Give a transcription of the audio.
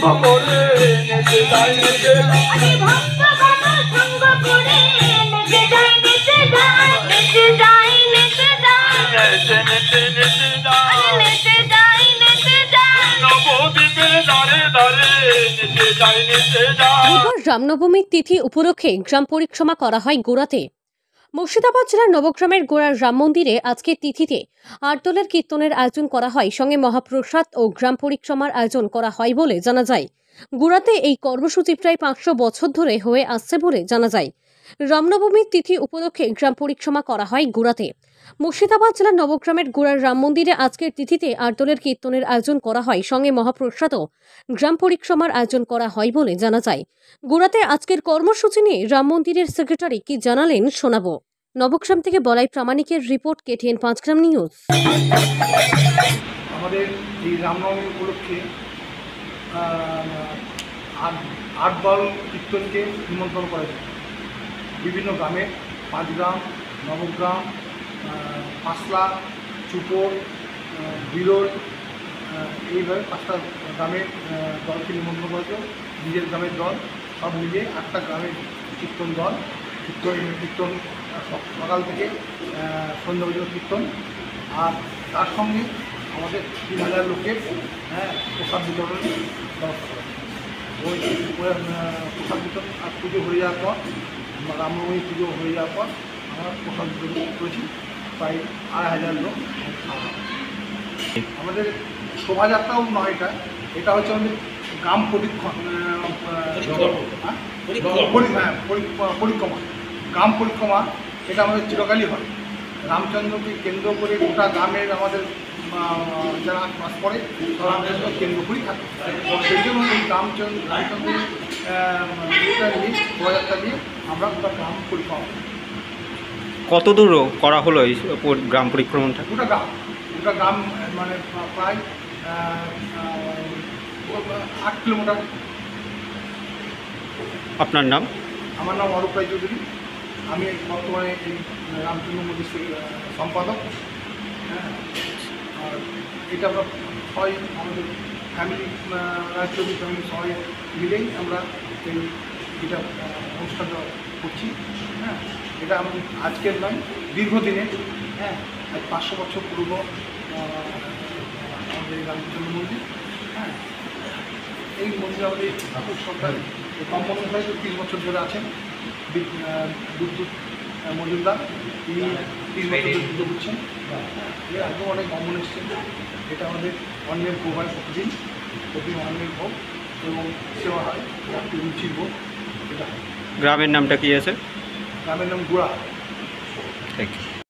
করে নেচে যায় নেচে যায় ভক্তগণ সঙ্গ করে নেচে যায় নেচে যায় নেচে যায় নেচে যায় নেচে নেচে নেচে যায় নেচে যায় নেচে যায় নবদ্বীপের দাঁড়ে দাঁড়ে নেচে যায় নেচে যায়। বুধবার রামনবমীর তিথি উপলক্ষে গ্রাম পরিক্রমা করা হয় গোড়াতে। মুর্শিদাবাদ জেলার নবগ্রামের গোড়ার রাম মন্দিরে আজকের তিথিতে আটদলের কীর্তনের আয়োজন করা হয়, সঙ্গে মহাপ্রসাদ ও গ্রাম পরিক্রমার আয়োজন করা হয় বলে জানা যায়। গোড়াতে এই কর্মসূচি প্রায় 500 বছর ধরে হয়ে আসছে বলে জানা যায়। রামনবমীর তিথি উপলক্ষে গ্রাম পরিক্রমা করা হয় গোড়াতে। মুর্শিদাবাদ জেলার নবগ্রামের গোড়ার রাম মন্দিরে আজকের তিথিতে আটদলের কীর্তনের আয়োজন করা হয়, সঙ্গে মহাপ্রসাদ ও গ্রাম পরিক্রমার আয়োজন করা হয় বলে জানা যায়। গোড়াতে আজকের কর্মসূচি নিয়ে রাম মন্দিরের সেক্রেটারি কি জানালেন শোনাবো। নবগ্রাম থেকে বলাই প্রামাণিকের রিপোর্ট, KTN 5 গ্রাম নিউজ। আমাদের এই রামনবমী উপলক্ষে আট দল কীর্তনকে নিমন্ত্রণ করা যায়। বিভিন্ন গ্রামে, 5 গ্রাম, নবগ্রাম, পাঁচলা, চুপর, বিরোল, এইভাবে 5টা গ্রামের দলকে নিমন্ত্রণ করেছে। নিজের গ্রামের দল সব মিলিয়ে 8টা গ্রামের কীর্তন দল কীর্তন সকাল থেকে সন্ধ্যা পর্যন্ত কীর্তন। আর তার সঙ্গে আমাদের 3000 লোকের প্রসাদ বিতরণের ব্যবস্থা করা। ওই প্রসাদ বিতরণ আর পুজো হয়ে যাওয়ার পর, রামনবমী পুজো হয়ে যাওয়ার পর আমরা প্রসাদ বিতরণ করেছি প্রায় 2500 লোক। আমাদের শোভাযাত্রাও নয়, এটা হচ্ছে আমাদের গ্রাম পরিক্রমা, গ্রাম পরিক্রমা। এটা আমাদের চিরকালই হয়। রামচন্দ্রকে কেন্দ্র করে গোটা গ্রামের আমাদের যারা বাস করে রামচন্দ্র কেন্দ্র করেই থাকে। সেই জন্য এই রামচন্দ্রের নিয়ে শোভাযাত্রা নিয়ে আমরা গোটা গ্রাম পরিক্রমা। কত দূর করা হলো এই গ্রাম পরিক্রমাটা? গোটা গ্রাম মানে প্রায় 8 কিলোমিটার। আপনার নাম? আমার নাম অরূপ রায় চৌধুরী। আমি বর্তমানে এই রামচন্দ্র মন্দির সম্পাদক। হ্যাঁ, আর এটা আমরা সবাই আমাদের ফ্যামিলি, রায়চৌধুরী ফ্যামিলি সবাই মিলেই আমরা এটা অনুষ্ঠানটা করছি। হ্যাঁ, এটা আমাদের আজকের নয়, দীর্ঘদিনের। হ্যাঁ, আজ 500 বছর পূর্ব আমাদের রামচন্দ্র মন্দির। হ্যাঁ, এই মন্দির আমাদের ঠাকুর সরকার ব্রাহ্মণ মশাই 30 বছর ধরে আছেন। বিদ্যুৎ মজুমদার, তিনি 30 বছর ধরে পুজো করছেন। এর আগেও অনেক ব্রাহ্মণ এসছেন। এটা আমাদের অন্যের ভোগ হয় প্রতিদিন অন্যের ভোগ এবং সেবা হয়, একটি রুচির ভোগ। এটা গ্রামের নামটা কি আছে? গ্রামের নাম গোড়া। Thank you.